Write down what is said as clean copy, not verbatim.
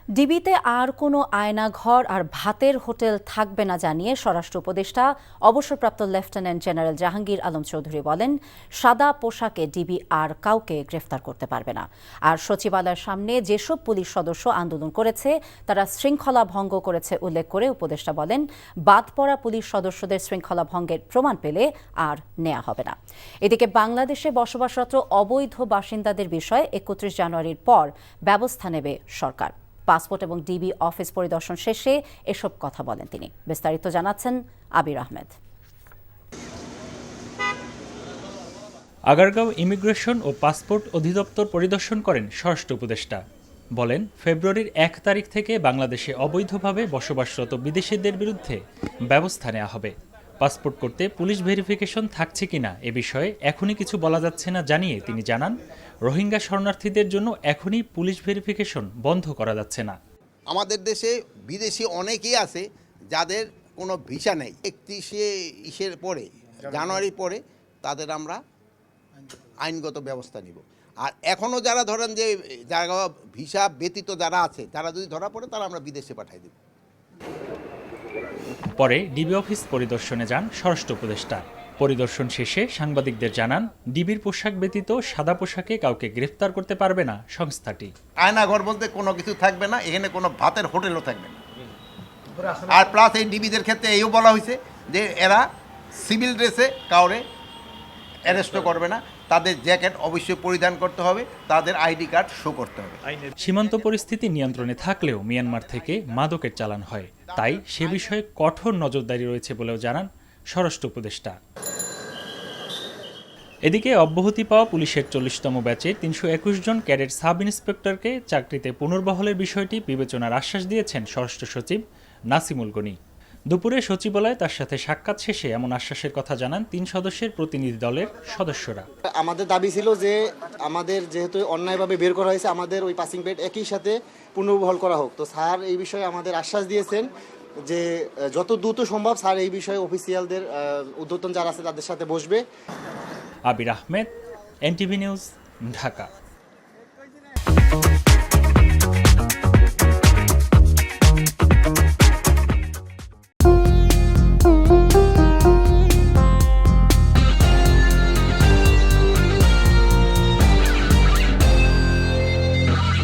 ডিবিতে আর কোনো আয়নাঘর আর ভাতের হোটেল থাকবে না জানিয়ে স্বরাষ্ট্র উপদেষ্টা অবসরপ্রাপ্ত লেফটেন্যান্ট জেনারেল জাহাঙ্গীর আলম চৌধুরী বলেন, সাদা পোশাকে ডিবি আর কাউকে গ্রেফতার করতে পারবে না। আর সচিবালয়ের সামনে যেসব পুলিশ সদস্য আন্দোলন করেছে তারা শৃঙ্খলা ভঙ্গ করেছে উল্লেখ করে উপদেষ্টা বলেন, বাদ পড়া পুলিশ সদস্যদের শৃঙ্খলা ভঙ্গের প্রমাণ পেলে আর নেওয়া হবে না। এদিকে বাংলাদেশে বসবাসরত অবৈধ বাসিন্দাদের বিষয়ে ৩১ জানুয়ারির পর ব্যবস্থা নেবে সরকার। পাসপোর্ট এবং ডিবি অফিস পরিদর্শন শেষে এসব কথা বলেন তিনি। বিস্তারিত জানাচ্ছেন আবির আহমেদ। আগারগাঁও ইমিগ্রেশন ও পাসপোর্ট অধিদপ্তর পরিদর্শন করেন স্বরাষ্ট্র উপদেষ্টা। বলেন, ফেব্রুয়ারির ১ তারিখ থেকে বাংলাদেশে অবৈধভাবে বসবাসরত বিদেশিদের বিরুদ্ধে ব্যবস্থা নেওয়া হবে। পাসপোর্ট করতে পুলিশ ভেরিফিকেশন থাকছে কিনা এ বিষয়ে এখনই কিছু বলা যাচ্ছে না জানিয়ে তিনি জানান, রোহিঙ্গা শরণার্থীদের জন্য এখনই পুলিশ ভেরিফিকেশন বন্ধ করা যাচ্ছে না। আমাদের দেশে বিদেশি অনেকেই আছে যাদের কোনো ভিসা নেই। ৩১ পরে জানুয়ারির পরে তাদের আমরা আইনগত ব্যবস্থা নিব। আর এখনও যারা ধরেন যে যারা ভিসা ব্যতীত যারা আছে তারা যদি ধরা পড়ে তারা আমরা বিদেশে পাঠিয়ে দেব। পরে ডিবি অফিস পরিদর্শনে যান স্বরাষ্ট্র উপদেষ্টা। পরিদর্শন শেষে সাংবাদিকদের জানান, ডিবির পোশাক ব্যতীত সাদা পোশাকে কাউকে গ্রেফতার করতে পারবে না সংস্থাটি। আয়নাঘর বলতে কোনো কিছু থাকবে না, এখানে কোনো ভাতের হোটেলও থাকবে না। আর প্লাস এই ডিবিদের ক্ষেত্রে এইও বলা হয়েছে যে এরা সিভিল ড্রেসে কাউরে অ্যারেস্টও করবে না, তাদের জ্যাকেট অবশ্যই পরিধান করতে হবে, তাদের আইডি কার্ড শো করতে হবে। সীমান্ত পরিস্থিতি নিয়ন্ত্রণে থাকলেও মিয়ানমার থেকে মাদকের চালান হয়, তাই সে বিষয়ে কঠোর নজরদারি রয়েছে বলেও জানান স্বরাষ্ট্র উপদেষ্টা। এদিকে অব্যাহতি পাওয়া পুলিশের ৪০তম ব্যাচের ৩২১ জন ক্যাডেট সাব ইন্সপেক্টরকে চাকরিতে পুনর্বহালের বিষয়টি বিবেচনার আশ্বাস দিয়েছেন স্বরাষ্ট্র সচিব নাসিমুল গনি। দুপুরে সচিবালয়ে তার সাথে সাক্ষাৎ শেষে এমন আশ্বাসের কথা জানান ৩ সদস্যের প্রতিনিধি দলের সদস্যরা। আমাদের দাবি ছিল যে আমাদের যেহেতু অন্যায়ভাবে বের করা হয়েছে, আমাদের ওই পাসিং বেড একই সাথে পুনর্বহাল করা হোক। তো স্যার এই বিষয়ে আমাদের আশ্বাস দিয়েছেন যে যত দ্রুত সম্ভব স্যার এই বিষয়ে অফিসিয়ালদের ঊর্ধ্বতন যারা আছে তাদের সাথে বসবে। আবির আহমেদ, এনটিভি নিউজ, ঢাকা।